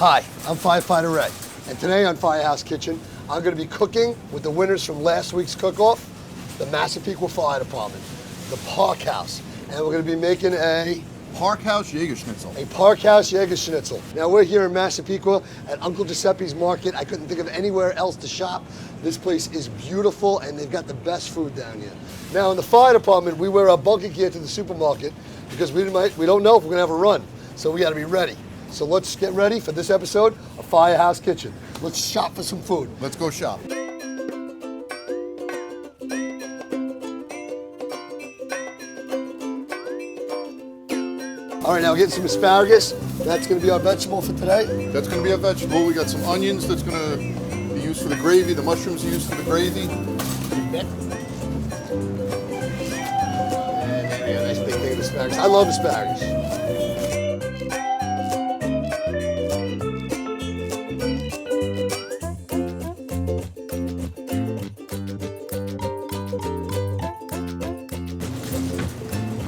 Hi, I'm Firefighter Ray, and today on Firehouse Kitchen, I'm going to be cooking with the winners from last week's cook-off, the Massapequa Fire Department, the Park House, and we're going to be making a Park House Jager Schnitzel. A Park House Jager Schnitzel. Now we're here in Massapequa at Uncle Giuseppe's Market. I couldn't think of anywhere else to shop. This place is beautiful and they've got the best food down here. Now in the fire department, we wear our bunker gear to the supermarket because we don't know if we're gonna have a run. So we gotta be ready. So let's get ready for this episode of Firehouse Kitchen. Let's shop for some food. Let's go shop. All right, now we're getting some asparagus. That's gonna be our vegetable for today. That's going to be a vegetable. We got some onions that's going to be used for the gravy. The mushrooms are used for the gravy. And there we go, nice big thing of asparagus. I love asparagus.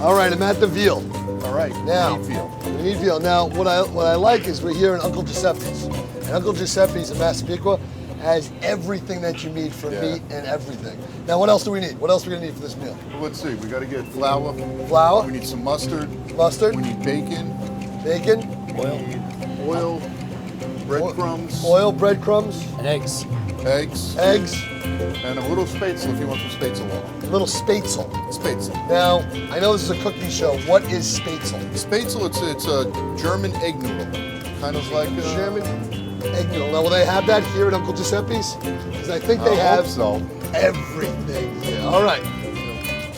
All right, I'm at the veal. All right, Now, we need veal. Now, what I like is we're here in Uncle Giuseppe's. And Uncle Giuseppe's in Massapequa has everything that you need for meat and everything. Now, what else do we need? What else are we gonna need for this meal? Well, let's see. We got to get flour. Flour. We need some mustard. Mustard. We need bacon. Bacon. Oil. Breadcrumbs. Oil, breadcrumbs. And eggs. Eggs. Eggs. And a little spatzel if you want some spatzel on. A little spatzel. Spatzel. Now, I know this is a cooking show. What is spatzel? Spatzel, it's a German egg noodle. Kind of like German egg noodle. Now, will they have that here at Uncle Giuseppe's? Because I think they have everything here. All right.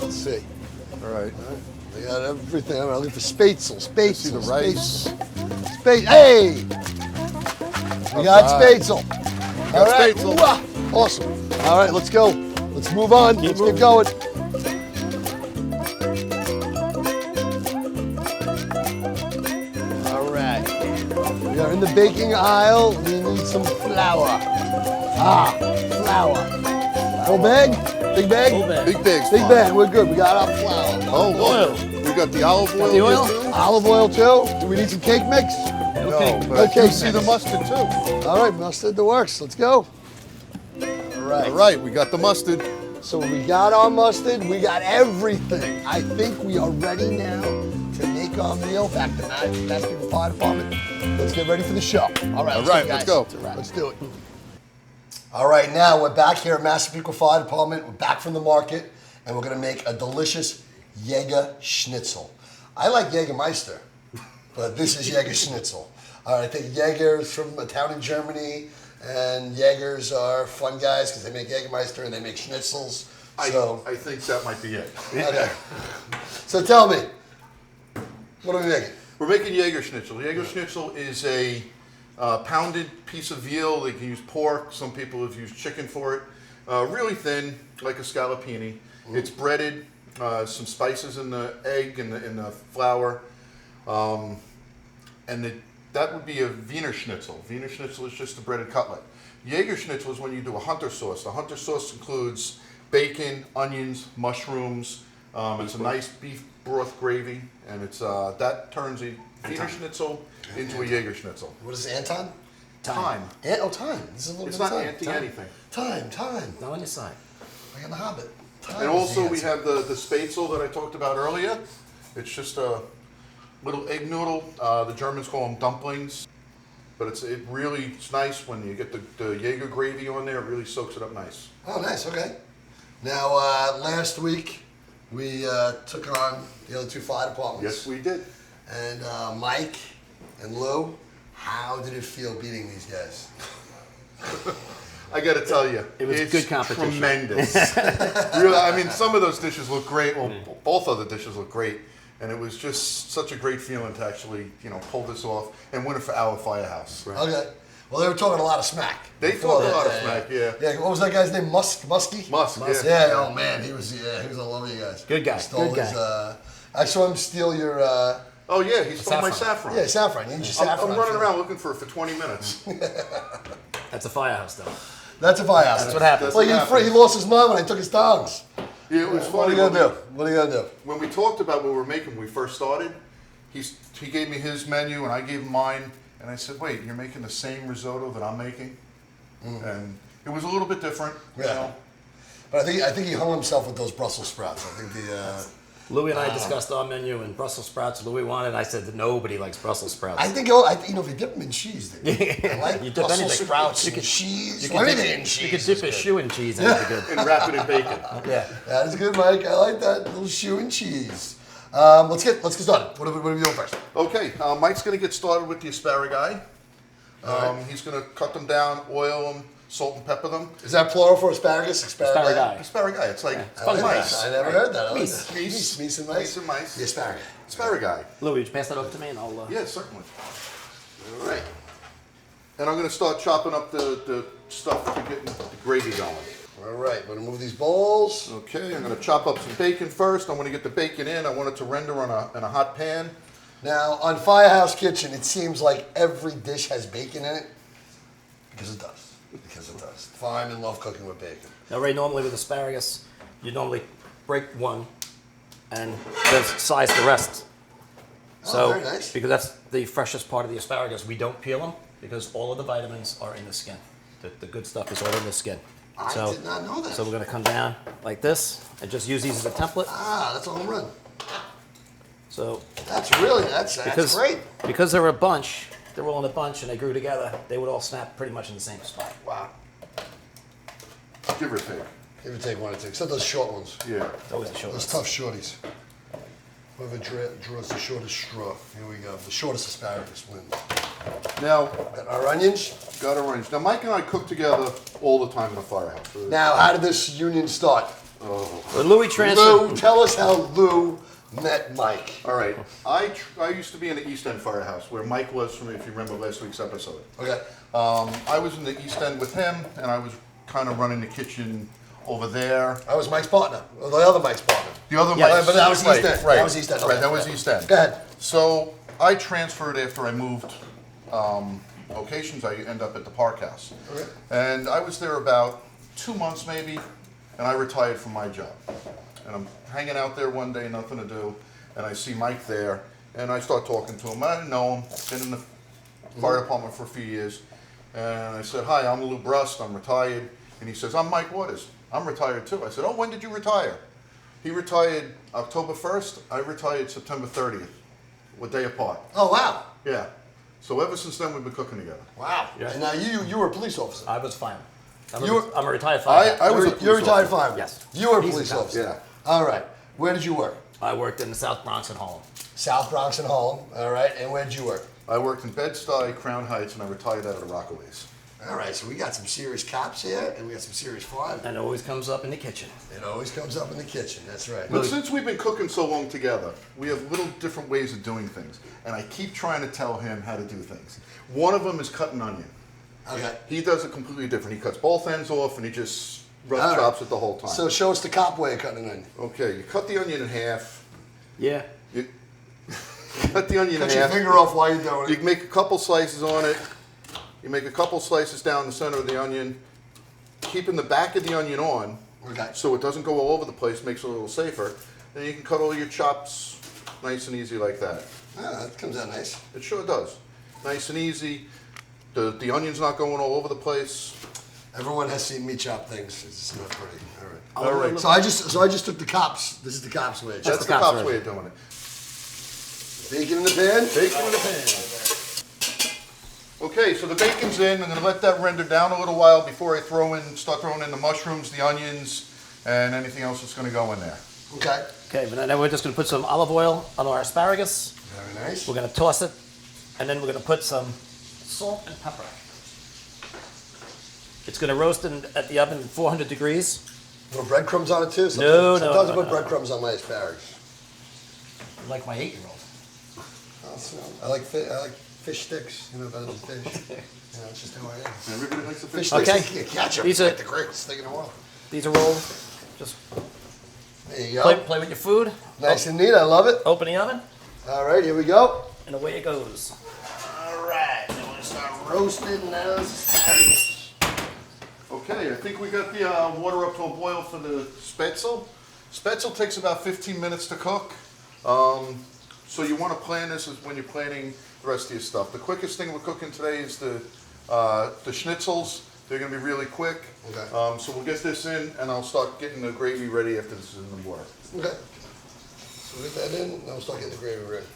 Let's see. All right. They got everything. I'm looking for spatzel. Spatzel. See the rice. Hey! We got spatzel. All right. spatzel. Awesome. All right, let's go. Let's move on. Let's get going. All right. We are in the baking aisle. We need some flour. Flour. Whole bag? Big bag? Whole bag. Big bags. Big bag. We're good. We got our flour. Oh, oil. We got the olive oil. the oil? here, too? Olive oil too. Do we need some cake mix? No, but Okay. you see the mustard too. All right, mustard that works. Let's go. All right, we got the mustard. So we got our mustard, we got everything. I think we are ready now to make our meal back to Massapequa Fire Department. Let's get ready for the show. All right, Let's go. Let's do it. All right, now we're back here at Massapequa Fire Department. We're back from the market, and we're gonna make a delicious Jager Schnitzel. I like Jägermeister, but this is Jager Schnitzel. All right, I think Jager is from a town in Germany. And Jagers are fun guys because they make Jägermeister and they make schnitzels. So I think that might be it. okay. So tell me, what are we making? We're making Jager Schnitzel. Jager Schnitzel is a pounded piece of veal. They can use pork. Some people have used chicken for it. Really thin, like a scallopini. It's breaded. Some spices in the egg and in the flour. That would be a Wiener Schnitzel. Wiener Schnitzel is just a breaded cutlet. Jager Schnitzel is when you do a Hunter sauce. The Hunter sauce includes bacon, onions, mushrooms. It's a nice beef broth gravy, and it's that turns a Wiener Schnitzel into a Jager Schnitzel. What is it, Anton? Thyme. Thyme. This is a little It's bit not of anti anything. Thyme. Not on your side. Like in The Hobbit. Thyme And is also the we answer. have the spatzel that I talked about earlier. It's just a little egg noodle. The Germans call them dumplings, but it's nice when you get the Jager gravy on there. It really soaks it up nice. Oh, nice. Okay. Now, last week we took on the other two fire departments. Yes, we did. And Mike and Lou, how did it feel beating these guys? I got to tell you, It was it's good competition. Tremendous. Really, I mean, some of those dishes look great. Well, both of the dishes look great. And it was just such a great feeling to actually, pull this off and win it for our firehouse. Right. Okay. Well, they were talking a lot of smack. They before talked a that, lot of smack, yeah. Yeah, what was that guy's name? Muskie? Musk, Yeah, oh man, he was all over you guys. Good guy, Stole good his, guy. I saw him steal your, Oh, yeah, he stole my saffron. yeah, saffron. You need your saffron. I'm running around looking for it for 20 minutes. That's a firehouse, though. That's a firehouse. That's what happens. Well, he lost his mind when I took his tongs. Yeah, it was What funny. are you gonna do? What are you gonna do? When we talked about what we were making when we first started, he gave me his menu and I gave him mine, And I said, wait, you're making the same risotto that I'm making? And it was a little bit different, you Yeah. know. But I think he hung himself with those Brussels sprouts. I think Louis and I discussed our menu, and Brussels sprouts Louis wanted. I said that nobody likes Brussels sprouts. I think if you dip them in cheese, I like You dip Brussels anything. sprouts You and could- cheese. you could Anything in dip, cheese. you could dip is a good. shoe in cheese and it'd be good. And wrap it in bacon. Yeah. That is good, Mike. I like that little shoe and cheese. Let's get started. What are we doing first? Okay, Mike's going to get started with the asparagus. He's going to cut them down, oil them, salt and pepper them. Is that plural for asparagus? Asparagus. Asparagus, it's like I like mice. that. I never heard that. I like Meese. that. Meese and mice. Meese and mice. The asparagus. Asparagus. Louis, would you pass that over to me and I'll... Yeah, certainly. All right. And I'm going to start chopping up the stuff to get the gravy going. All right, we're gonna move these bowls. Okay, I'm going to chop up some bacon first. I want to get the bacon in. I want it to render in a hot pan. Now, on Firehouse Kitchen, it seems like every dish has bacon in it. Because it does. Because it does. Firemen love cooking with bacon. Now, Ray, normally with asparagus, you normally break one and then size the rest. So, very nice. because that's the freshest part of the asparagus, we don't peel them because all of the vitamins are in the skin. The good stuff is all in the skin. I So, did not know that. so we're going to come down like this and just use these as a template. That's a home run. So, That's because, great. because they're a bunch, they're all in a bunch and they grew together, they would all snap pretty much in the same spot. Wow. Give or take. Give or take one or two. Except those short ones. Yeah. It's always a short Those one. tough shorties. Whoever draws the shortest straw. Here we go. The shortest asparagus wins. Now, Got our onions. got orange. Now, Mike and I cook together all the time in a firehouse. Now, how did this union start? But Louis transferred. Lou, tell us how Lou met Mike. All right. I used to be in the East End firehouse where Mike was from, if you remember last week's episode. Okay. I was in the East End with him, and I was kind of running the kitchen over there. I was Mike's partner. Well, the other Mike's partner. The other Yeah, Mike, but that was East right, End. Right, That was East End. Right, Okay. that was East End. Go ahead. So I transferred after I moved locations. I ended up at the Park House. Okay. And I was there about 2 months maybe, and I retired from my job. And I'm hanging out there one day, nothing to do, and I see Mike there, and I start talking to him. I didn't know him, been in the fire department for a few years. And I said, hi, I'm Lou Brust, I'm retired. And he says, I'm Mike Waters. I'm retired too. I said, oh, when did you retire? He retired October 1st. I retired September 30th. We're a day apart. Oh, wow. Yeah. So ever since then, we've been cooking together. Wow. Yeah. And now you were a police officer. I was fine. I'm You were- a retired fireman. I was a You're police retired officer. fireman. Yes. You were a He's police a cop. officer. Yeah. All right. Where did you work? I worked in the South Bronx and Harlem. South Bronx and Harlem. All right. And where did you work? I worked in Bed-Stuy, Crown Heights, and I retired out of the Rockaways. All right. So we got some serious cops here, and we got some serious firemen. And it always comes up in the kitchen. It always comes up in the kitchen. That's right. But since we've been cooking so long together, we have little different ways of doing things. And I keep trying to tell him how to do things. One of them is cut an onion. Okay. He does it completely different. He cuts both ends off and he just rough All right. chops it the whole time. So show us the cop way of cutting an onion. Okay, you cut the onion in half. Yeah. You cut the onion Cut in your half. finger off while you're doing You it. make a couple slices on it. You make a couple slices down the center of the onion, keeping the back of the onion on Okay. so it doesn't go all over the place, makes it a little safer. Then you can cut all your chops nice and easy like that. Ah, that comes out nice. It sure does. Nice and easy. The onion's not going all over the place. Everyone has seen me chop things. It's just not pretty. All right. All right. So I just took the cops. This is the cops way. That's the the cop's cop's version. way of doing it. Bacon in the pan. Bacon in the pan. Okay, so the bacon's in. I'm going to let that render down a little while before I start throwing in the mushrooms, the onions, and anything else that's going to go in there. Okay. Okay, but then we're just going to put some olive oil on our asparagus. Very nice. We're going to toss it, and then we're going to put some salt and pepper. It's going to roast at the oven at 400 degrees. Little breadcrumbs on it too. No, Sometimes no, I put no. breadcrumbs on my asparagus. Like my 8-year-old. I like fish sticks. You know, better than fish. You know, it's just who I am. Everybody likes the Fish fish. sticks. Okay. You catch 'em. These It's are- like the greatest thing in the world. These are rolled. Just There you go. play with your food. Nice and neat. I love it. Open the oven, All right, here we go. and away it goes. All right. Now we're gonna start roasting those asparagus. Okay, I think we got the water up to a boil for the Schnitzel. Schnitzel takes about 15 minutes to cook. So you want to plan this as when you're planning the rest of your stuff. The quickest thing we're cooking today is the schnitzels. They're going to be really quick. Okay. So we'll get this in, and I'll start getting the gravy ready after this is in the water. Okay. So we get that in, now we'll start getting the gravy ready.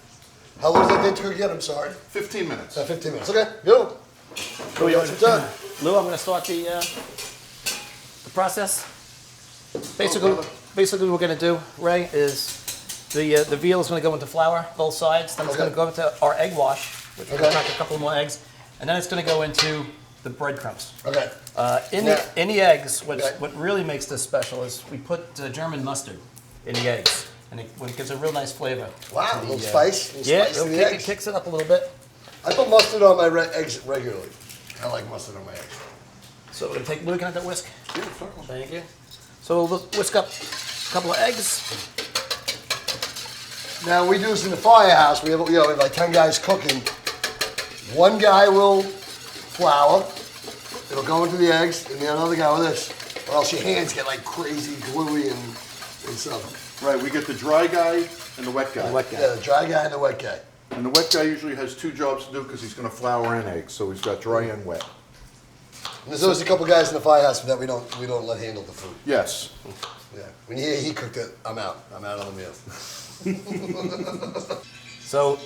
How long does that take to cook again? I'm sorry. 15 minutes. 15 minutes. Okay, go. Lou, Got some time. Lou, I'm going to start the process. Basically, brother. basically what we're going to do, Ray, is the veal is going to go into flour, both sides. Then it's Okay. going to go into our egg wash, which we're Okay. going to crack a couple more eggs. And then it's going to go into the breadcrumbs. Okay. In Now- the eggs, Okay. what really makes this special is we put German mustard in the eggs. And it gives a real nice flavor. Wow, to a the, little spice. Yeah, Spice in the it eggs. kicks it up a little bit. I put mustard on my eggs regularly. I like mustard on my eggs. So we're going to take, Lou, can I have that whisk? Yeah, certainly. Thank you. So we'll whisk up a couple of eggs. Now we do this in the firehouse. We have we have like 10 guys cooking. One guy will flour. It'll go into the eggs, and the other guy with this. Or else your hands get like crazy gluey and stuff. Right, we get the dry guy and the wet guy. The wet guy. Yeah, the dry guy and the wet guy. And the wet guy usually has 2 jobs to do because he's going to flour and eggs. So he's got dry and wet. And there's always a couple guys in the firehouse that we don't let handle the food. Yes. Yeah. When you hear he cooked it, I'm out. I'm out on the meal. So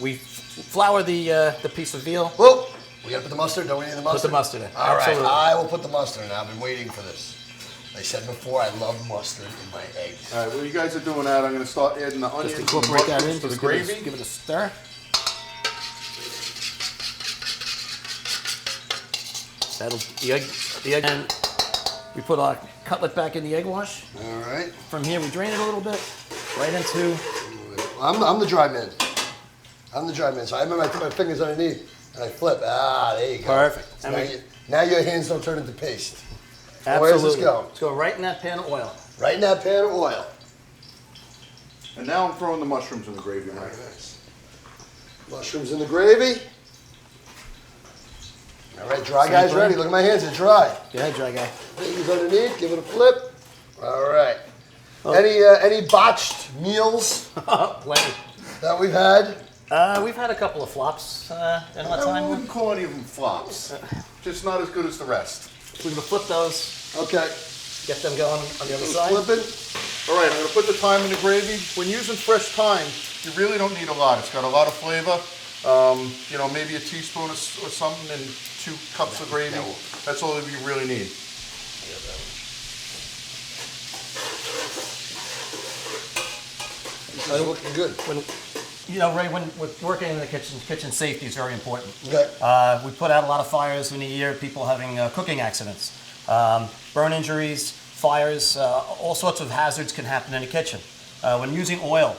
we flour the piece of veal. Well, we gotta put the mustard. Don't we need the mustard? the mustard in. All right, Absolutely. I will put the mustard in. I've been waiting for this. I said before, I love mustard in my eggs. All right, while you guys are doing that, I'm going to start adding the onions Just and incorporate that in. mushrooms to the Just give it a- gravy. Give it a stir. The egg, and we put our cutlet back in the egg wash. All right. From here, we drain it a little bit, right into. I'm the dry man. I'm the dry man. So I remember I put my fingers underneath and I flip. Ah, there you go. Perfect. So And now your hands don't turn into paste. Absolutely. Where's this going? It's going right in that pan of oil. Right in that pan of oil. And now I'm throwing the mushrooms in the gravy, Very right? nice. Mushrooms in the gravy. All right, dry Same guy's thing. ready. Look at my hands, they're dry. Go ahead, dry guy. Fingers underneath, give it a flip. All right. Oh. Any botched meals Plenty. that we've had? We've had a couple of flops in our I time. wouldn't call any of them flops. Just not as good as the rest. We're gonna flip those, Okay. get them going on the other side. Flipping. All right, I'm going to put the thyme in the gravy. When using fresh thyme, you really don't need a lot. It's got a lot of flavor. You know, maybe a teaspoon or something and 2 cups of gravy. That's all you really need. This is looking good. When, you know, Ray, when we're working in the kitchen safety is very important. Okay. We put out a lot of fires in a year, people having cooking accidents, burn injuries, fires, all sorts of hazards can happen in the kitchen. When using oil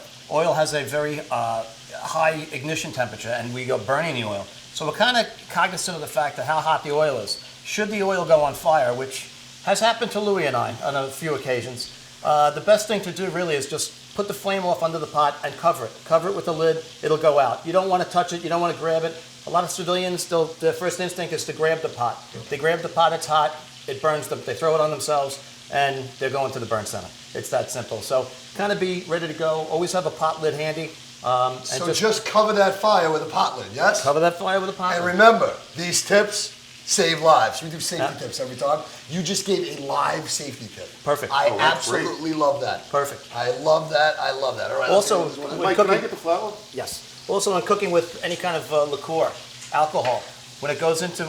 has a very high ignition temperature and we go burning the oil. So we're kind of cognizant of the fact that how hot the oil is. Should the oil go on fire, which has happened to Louie and I on a few occasions, the best thing to do really is just put the flame off under the pot and cover it. Cover it with the lid, it'll go out. You don't want to touch it, you don't want to grab it. A lot of civilians, their first instinct is to grab the pot. They grab the pot, it's hot, it burns them, they throw it on themselves, and they're going to the burn center. It's that simple. So kind of be ready to go, always have a pot lid handy. And So just cover that fire with a pot lid, yes? cover that fire with a pot And lid. remember, these tips save lives. We do safety Yeah. tips every time. You just gave a live safety tip. Perfect. I Oh, that's great. absolutely love that. Perfect. I love that. I love that. All right. Also, let's do this one. when Mike, can I cooking- get the flour? Yes. Also, when cooking with any kind of liqueur, alcohol, when it goes into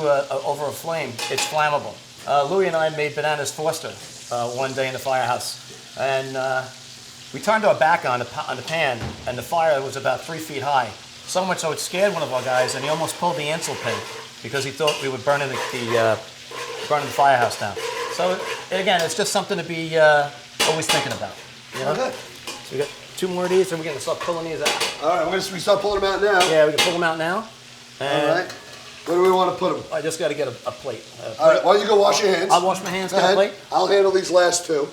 over a flame, it's flammable. Louie and I made bananas Foster one day in the firehouse, and we turned our back on the pan, and the fire was about 3 feet high. So much so it scared one of our guys, and he almost pulled the Ansel pin because he thought we were burning the firehouse down. So again, it's just something to be always thinking about. You know? Okay. So we got 2 more of these, and we're gonna start pulling these out. All right. We start pulling them out now. Yeah, we can pull them out now. And All right. Where do we want to put them? I just got to get a plate. All right. Why don't you go wash your hands? I'll wash my hands, Go get a ahead. plate. I'll handle these last 2.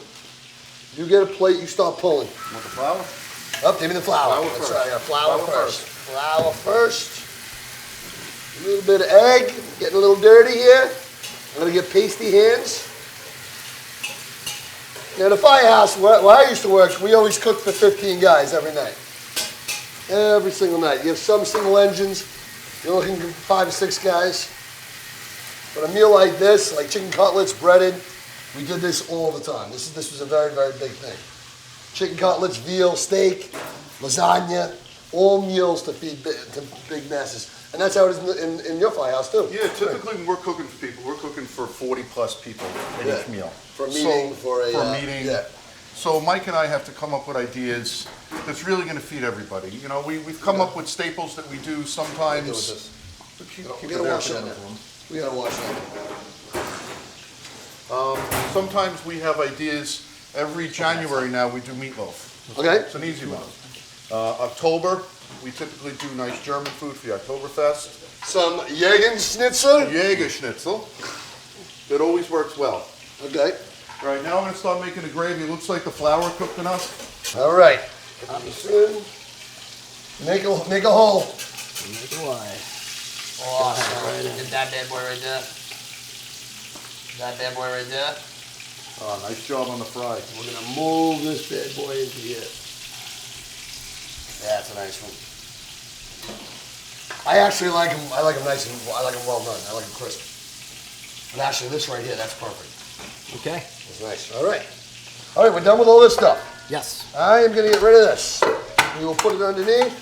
You get a plate. You start pulling. Want the flour? Up. Give me the flour. Flour That's first. right. Yeah, flour Flour first. Flour first. A little bit of egg. Getting a little dirty here. I'm gonna get pasty hands. Now the firehouse where I used to work, we always cooked for 15 guys every night. Every single night. You have some single engines. You're looking for 5 to 6 guys. But a meal like this, like chicken cutlets, breaded, we did this all the time. This was a very, very big thing. Chicken cutlets, veal, steak, lasagna, all meals to feed to big masses. And that's how it is in your firehouse too. Yeah, typically when we're cooking for people, we're cooking for 40 plus people in each meal. For a meeting, for a meeting. Yeah. So Mike and I have to come up with ideas that's really going to feed everybody. You know, we've come up with staples that we do sometimes. We gotta wash that now. We gotta wash that. Sometimes we have ideas. Every January now we do meatloaf. Okay. It's an easy one. October, we typically do nice German food for the Oktoberfest. Some Jager Schnitzel. Jager Schnitzel. It always works well. Okay. All right, now I'm going to start making the gravy. It looks like the flour cooked enough. All right. Make a hole. Make it wide. Awesome. Get that bad boy right there. That bad boy right there. Oh, nice job on the fry. We're gonna move this bad boy into here. That's a nice one. I actually like them. I like them nice and I like them well done. I like them crisp. And actually, this right here, that's perfect. Okay. That's nice. All right. All right, we're done with all this stuff. Yes. I am gonna get rid of this. We will put it underneath.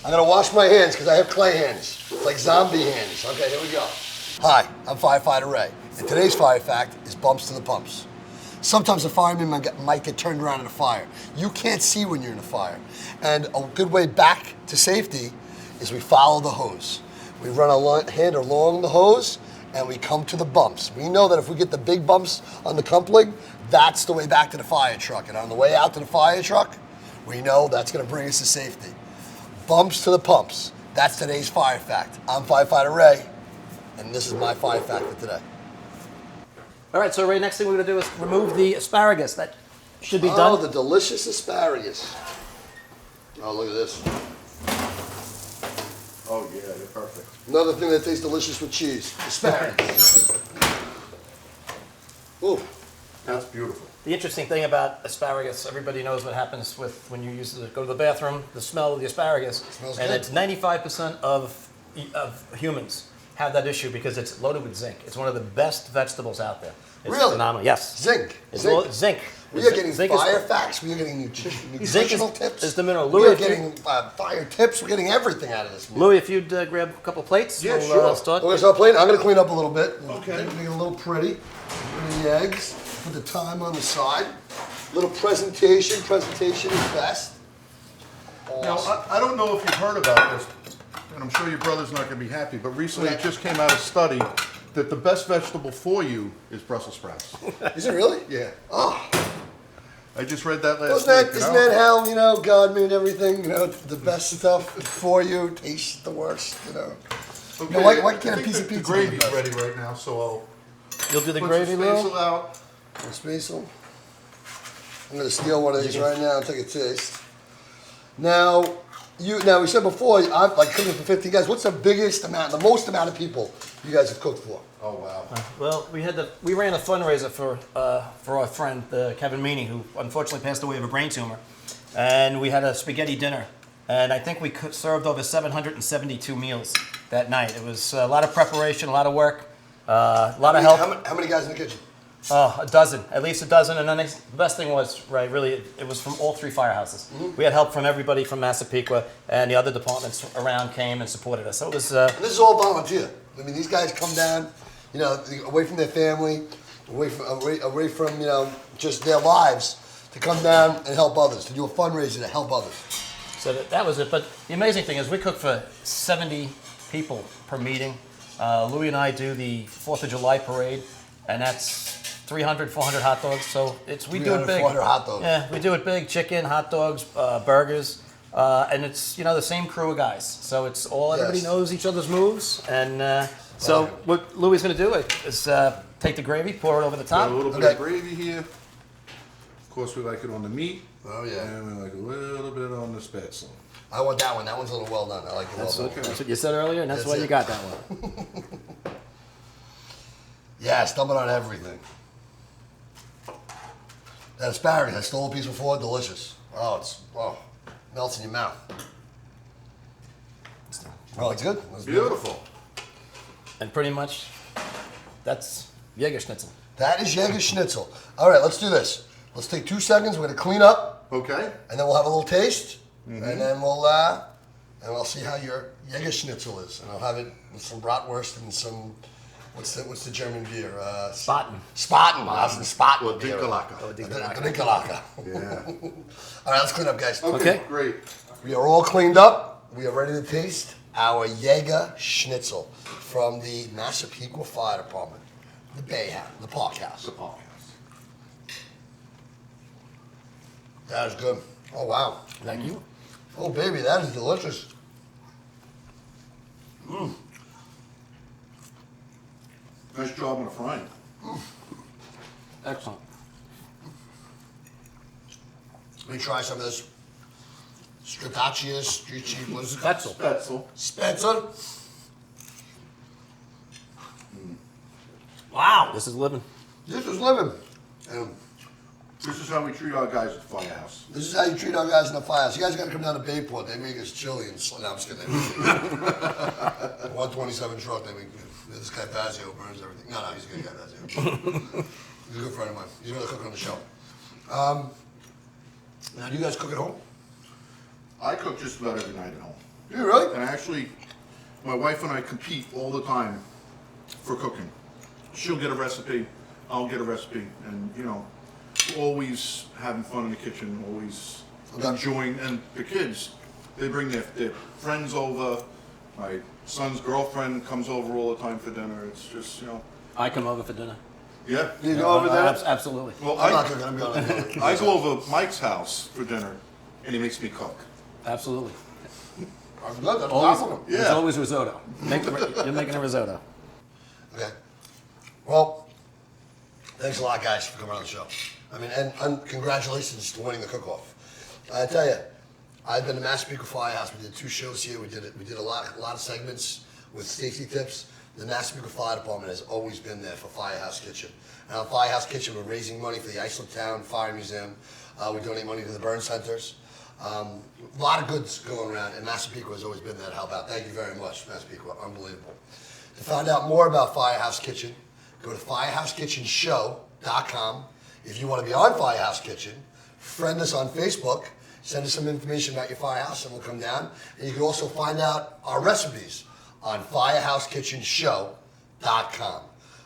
I'm gonna wash my hands because I have clay hands. It's like zombie hands. Okay, here we go. Hi, I'm Firefighter Ray, and today's fire fact is bumps to the pumps. Sometimes a fireman might get turned around in a fire. You can't see when you're in a fire. And a good way back to safety is we follow the hose. We run a hand along the hose and we come to the bumps. We know that if we get the big bumps on the coupling, that's the way back to the fire truck. And on the way out to the fire truck, we know that's gonna bring us to safety. Bumps to the pumps. That's today's fire fact. I'm Firefighter Ray, and this is my fire fact for today. All right, so Ray, next thing we're going to do is remove the asparagus. That should be Oh, done. the delicious asparagus. Oh, look at this. Oh, yeah, you're perfect. Another thing that tastes delicious with cheese, asparagus. Ooh. That's beautiful. The interesting thing about asparagus, everybody knows what happens with when you go to the bathroom, the smell of the asparagus. Smells And good. it's 95% of humans have that issue because it's loaded with zinc. It's one of the best vegetables out there. It's Really? phenomenal. Yes. Zinc. It's Zinc. zinc. We are getting Zinc is- fire facts. We are getting nutritional tips. is the mineral. We Louis, are if you- getting fire tips. We're getting everything out of this meal. Louis, if you'd grab a couple plates, Yeah, we'll sure. start. We're gonna start playing. I'm gonna clean up a little bit. Okay. Make it a little pretty. Put the eggs. Put the thyme on the side. Little presentation. Presentation is best. Now, Awesome. I don't know if you've heard about this, and I'm sure your brother's not going to be happy, but recently it just came out a study that the best vegetable for you is Brussels sprouts. Is it really? Yeah. Oh, I just read that last isn't that, week. isn't that how, God made everything, the best stuff for you tastes the worst, Okay, You know, why can't I a think piece of the pizza be the gravy's best? ready right now, so You'll do the I'll put gravy, some Lou? space out. Spazel. I'm gonna steal one of these right now and take a taste. Now, we said before, I'm like cooking for 50 guys. What's the most amount of people you guys have cooked for? Oh, wow. Well, we ran a fundraiser for our friend Kevin Meany, who unfortunately passed away of a brain tumor, and we had a spaghetti dinner, and I think we served over 772 meals that night. It was a lot of preparation, a lot of work, a lot of help. How many guys in the kitchen? Oh, a dozen, at least a dozen. And then the best thing was, right, really, it was from all 3 firehouses. We had help from everybody from Massapequa, and the other departments around came and supported us. So it was. And this is all volunteer. I mean, these guys come down, away from their family, away from just their lives, to come down and help others, to do a fundraiser to help others. So that was it. But the amazing thing is we cook for 70 people per meeting. Louis and I do the 4th of July parade, and that's 300, 400 hot dogs. So we do it 300, big. 400 hot dogs. Yeah, we do it big. Chicken, hot dogs, burgers. And it's, the same crew of guys. So it's everybody Yes. knows each other's moves. And so what Louis is going to do is take the gravy, pour it over the Got top. a little bit Okay. of gravy here. Of course, we like it on the meat. Oh, yeah. And we like a little bit on the spatzel. I want that one. That one's a little well done. I like the well done. That's what you said earlier, and that's That's why you it. got that one. Yeah, stump it on everything. That asparagus, I stole a piece before, delicious. Oh, Melts in your mouth. Oh, it's good. It's Beautiful. And pretty much, that's Jager Schnitzel. That is Jager Schnitzel. All right, let's do this. Let's take 2 seconds. We're gonna clean up, Okay. and then we'll have a little taste, and then we'll see how your Jager Schnitzel is, and I'll have it with some bratwurst and some what's the German beer? Spaten. Spaten. That's the Spaten. Well, beer. Dinkelacke. Dinkelacke. Yeah. All right, let's clean up, guys. Okay. Great. We are all cleaned up. We are ready to taste our Jager Schnitzel from the Massapequa Fire Department, the Bay House, the Park House. The podcast. That is good. Oh, wow. Thank you. Oh, baby, that is delicious. Nice job on the frying. Excellent. Let me try some of this Stratacious, what is it? Pretzel. Spetzel. Spencer. Wow. This is living. This is living. And This is how we treat our guys at Firehouse. this is how you treat our guys in the firehouse. You guys got to come down to Bayport. They make us chili and no, I'm just kidding. 127 truck. They make this guy Fazio burns everything. No, he's a good guy, Fazio. He's a good friend of mine. He's gonna cook on the show. Now, do you guys cook at home? I cook just about every night at home. Do you really? And actually, my wife and I compete all the time for cooking. She'll get a recipe, I'll get a recipe, and always having fun in the kitchen, always enjoying. And the kids, they bring their friends over. My son's girlfriend comes over all the time for dinner. It's just, I come over for dinner. yeah. Do you go over there? Absolutely. Well, I'm not cooking. I'm going. I go over Mike's house for dinner, and he makes me cook. Absolutely. I'm good. That's Always, awesome. There's Yeah. always risotto. You're making a risotto. Okay. Well, thanks a lot, guys, for coming on the show. I mean, and congratulations to winning the cook-off. I tell you, I've been to Massapequa Firehouse. We did 2 shows here. We did a lot of segments with safety tips. The Massapequa Fire Department has always been there for Firehouse Kitchen. And on Firehouse Kitchen, we're raising money for the Iceland Town Fire Museum. We donate money to the burn centers. A lot of goods going around, and Massapequa has always been there to help out. Thank you very much, Massapequa. Unbelievable. To find out more about Firehouse Kitchen, go to firehousekitchenshow.com. If you want to be on Firehouse Kitchen, friend us on Facebook, send us some information about your firehouse, and we'll come down. And you can also find out our recipes on firehousekitchenshow.com.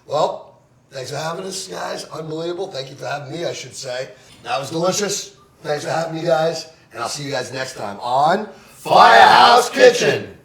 Well, thanks for having us, guys. Unbelievable. Thank you for having me, I should say. That was delicious. Thanks for having me, guys. And I'll see you guys next time on Firehouse Kitchen.